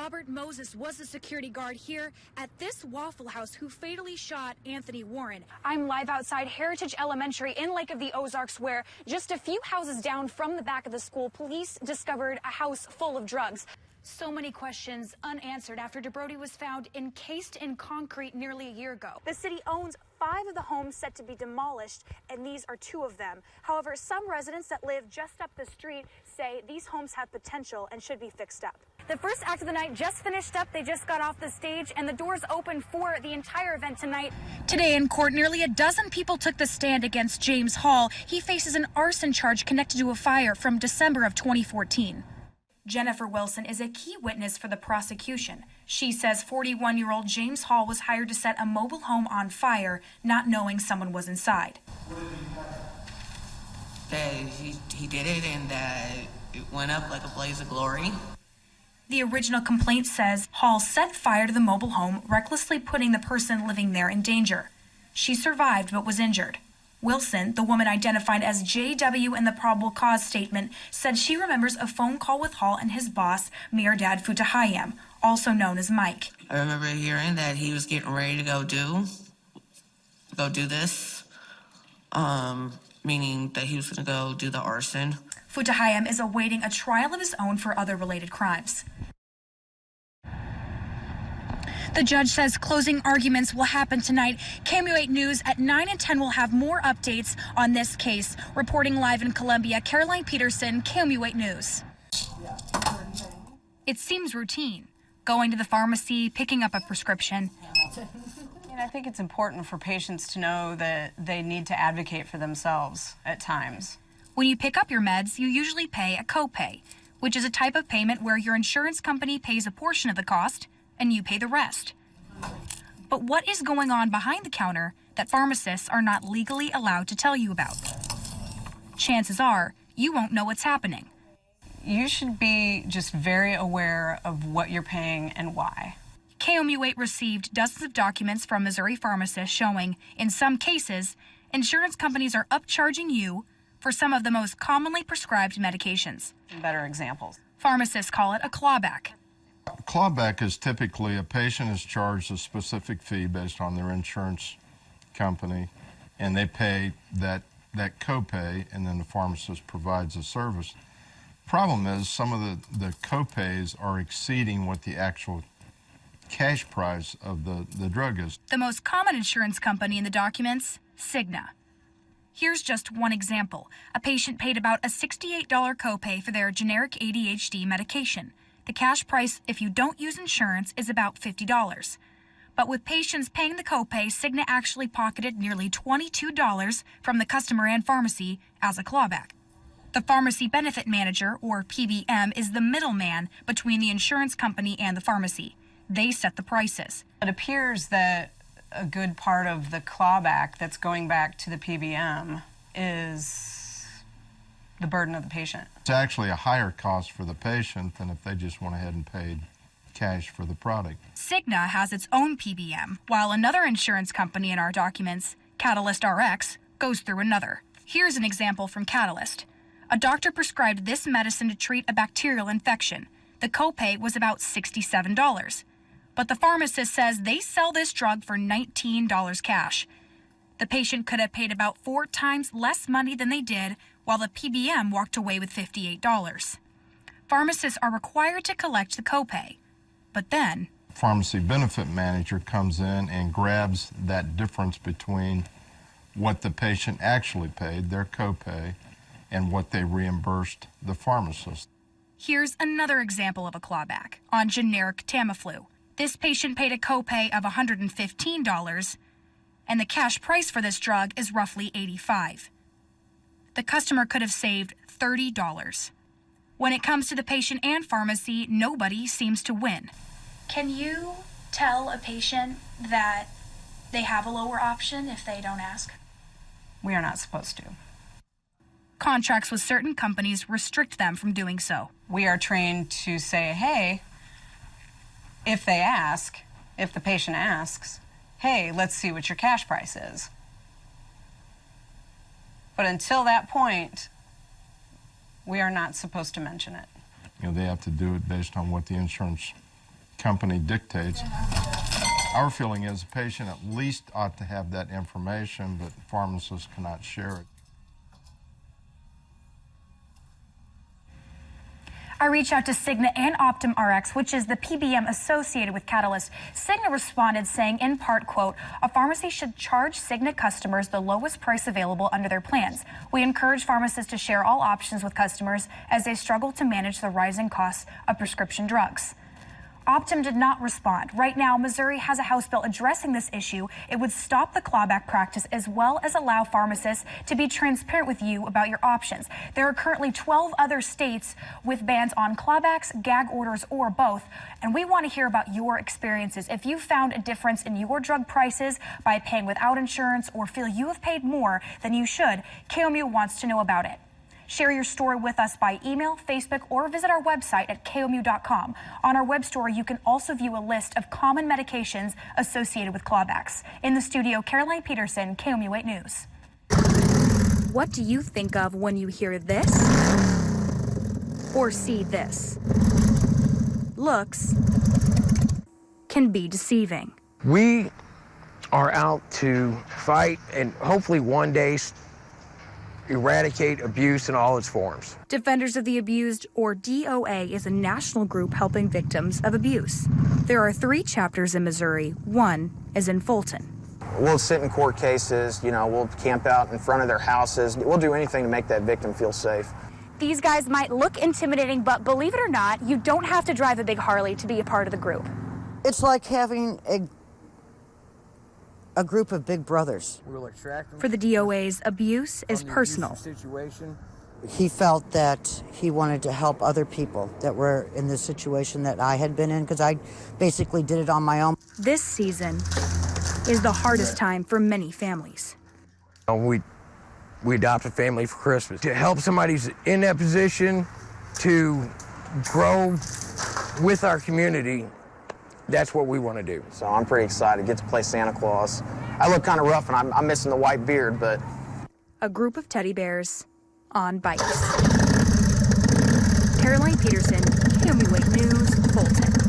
Robert Moses was the security guard here at this Waffle House who fatally shot Anthony Warren. I'm live outside Heritage Elementary in Lake of the Ozarks, where just a few houses down from the back of the school, police discovered a house full of drugs. So many questions unanswered after DeBrody was found encased in concrete nearly a year ago. The city owns 5 of the homes set to be demolished, and these are 2 of them. However, some residents that live just up the street say these homes have potential and should be fixed up. The first act of the night just finished up. They just got off the stage, and the doors open for the entire event tonight. Today in court, nearly a dozen people took the stand against James Hall. He faces an arson charge connected to a fire from December of 2014. Jennifer Wilson is a key witness for the prosecution. She says 41-year-old James Hall was hired to set a mobile home on fire, not knowing someone was inside. He did it, and it went up like a blaze of glory. The original complaint says Hall set fire to the mobile home, recklessly putting the person living there in danger. She survived but was injured. Wilson, the woman identified as JW in the probable cause statement, said she remembers a phone call with Hall and his boss, Mirdad Futahayem, also known as Mike. I remember hearing that he was getting ready to go do this, meaning that he was going to go do the arson. Futahayem is awaiting a trial of his own for other related crimes. The judge says closing arguments will happen tonight. KMU8 News at 9 and 10 will have more updates on this case. Reporting live in Columbia, Caroline Peterson, KMU8 News. It seems routine. Going to the pharmacy, picking up a prescription. I think it's important for patients to know that they need to advocate for themselves at times. When you pick up your meds, you usually pay a copay, which is a type of payment where your insurance company pays a portion of the cost and you pay the rest. But what is going on behind the counter that pharmacists are not legally allowed to tell you about? Chances are you won't know what's happening. You should be just very aware of what you're paying and why. KMU8 received dozens of documents from Missouri pharmacists showing, in some cases, insurance companies are upcharging you for some of the most commonly prescribed medications. Better examples. Pharmacists call it a clawback. A clawback is typically a patient is charged a specific fee based on their insurance company, and they pay that copay, and then the pharmacist provides a service. Problem is, some of the copays are exceeding what the actual cash price of the drug is. The most common insurance company in the documents, Cigna. Here's just one example. A patient paid about a $68 copay for their generic ADHD medication. The cash price, if you don't use insurance, is about $50. But with patients paying the copay, Cigna actually pocketed nearly $22 from the customer and pharmacy as a clawback. The pharmacy benefit manager, or PBM, is the middleman between the insurance company and the pharmacy. They set the prices. It appears that a good part of the clawback that's going back to the PBM is the burden of the patient. It's actually a higher cost for the patient than if they just went ahead and paid cash for the product. Cigna has its own PBM, while another insurance company in our documents, Catalyst RX, goes through another. Here's an example from Catalyst. A doctor prescribed this medicine to treat a bacterial infection. The copay was about $67. But the pharmacist says they sell this drug for $19 cash. The patient could have paid about 4 times less money than they did, while the PBM walked away with $58. Pharmacists are required to collect the copay. But then, Pharmacy benefit manager comes in and grabs that difference between what the patient actually paid, their copay, and what they reimbursed the pharmacist. Here's another example of a clawback on generic Tamiflu. This patient paid a copay of $115, and the cash price for this drug is roughly $85. The customer could have saved $30. When it comes to the patient and pharmacy, nobody seems to win. Can you tell a patient that they have a lower option if they don't ask? We are not supposed to. Contracts with certain companies restrict them from doing so. We are trained to say, hey, if they ask, if the patient asks, hey, let's see what your cash price is. But until that point, we are not supposed to mention it. You know, they have to do it based on what the insurance company dictates. Our feeling is the patient at least ought to have that information, but pharmacists cannot share it. I reached out to Cigna and Optum Rx, which is the PBM associated with Catalyst. Cigna responded saying, in part, quote, a pharmacy should charge Cigna customers the lowest price available under their plans. We encourage pharmacists to share all options with customers as they struggle to manage the rising costs of prescription drugs. Optum did not respond. Right now, Missouri has a House bill addressing this issue. It would stop the clawback practice as well as allow pharmacists to be transparent with you about your options. There are currently 12 other states with bans on clawbacks, gag orders, or both. And we want to hear about your experiences. If you found a difference in your drug prices by paying without insurance or feel you have paid more than you should, KOMU wants to know about it. Share your story with us by email, Facebook, or visit our website at KOMU.com. On our web store, you can also view a list of common medications associated with clawbacks. In the studio, Caroline Peterson, KOMU 8 News. What do you think of when you hear this or see this? Looks can be deceiving. We are out to fight and hopefully one day eradicate abuse in all its forms. Defenders of the Abused, or DOA, is a national group helping victims of abuse. There are 3 chapters in Missouri. One is in Fulton. We'll sit in court cases, we'll camp out in front of their houses. We'll do anything to make that victim feel safe. These guys might look intimidating, but believe it or not, you don't have to drive a big Harley to be a part of the group. It's like having a group of big brothers. For the DOAs, abuse is personal. He felt that he wanted to help other people that were in the situation that I had been in, because I basically did it on my own. This season is the hardest time for many families. We adopt a family for Christmas. To help somebody who's in that position to grow with our community, that's what we want to do. So I'm pretty excited to get to play Santa Claus. I look kind of rough and I'm missing the white beard, but... A group of teddy bears on bikes. Caroline Peterson, KOMU 8 News, Fulton.